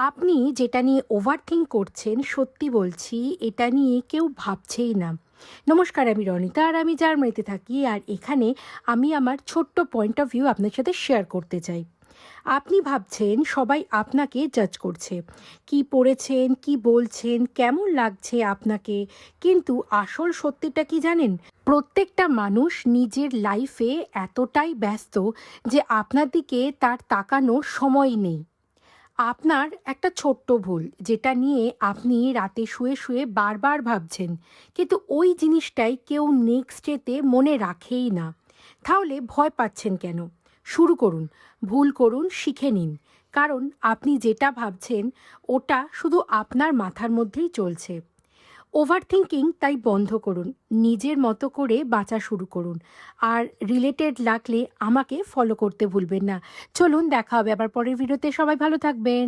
আপনি যেটা নিয়ে ওভারথিংক করছেন, সত্যি বলছি এটা নিয়ে কেউ ভাবছেই না। নমস্কার, আমি রনিতা আর আমি জার্মানিতে থাকি। আর এখানে আমি আমার ছোট্ট পয়েন্ট অফ ভিউ আপনার সাথে শেয়ার করতে চাই। আপনি ভাবছেন সবাই আপনাকে জাজ করছে। কি পড়েছেন, কি বলছেন, কেমন লাগছে আপনাকে। কিন্তু আসল সত্যিটা কি জানেন? প্রত্যেকটা মানুষ নিজের লাইফে এতটাই ব্যস্ত যে আপনার দিকে তার তাকানোর সময় নেই। আপনার একটা ছোট্ট ভুল যেটা নিয়ে আপনি রাতে শুয়ে শুয়ে বারবার ভাবছেন, কিন্তু ওই জিনিসটাই কেউ নেক্সট ডেতে মনে রাখেই না। তাহলে ভয় পাচ্ছেন কেন? শুরু করুন, ভুল করুন, শিখে নিন। কারণ আপনি যেটা ভাবছেন ওটা শুধু আপনার মাথার মধ্যেই চলছে। ওভারথিংকিং তাই বন্ধ করুন, নিজের মতো করে বাঁচা শুরু করুন। আর রিলেটেড লাগলে আমাকে ফলো করতে ভুলবেন না। চলুন, দেখা হবে আবার পরের ভিডিওতে। সবাই ভালো থাকবেন।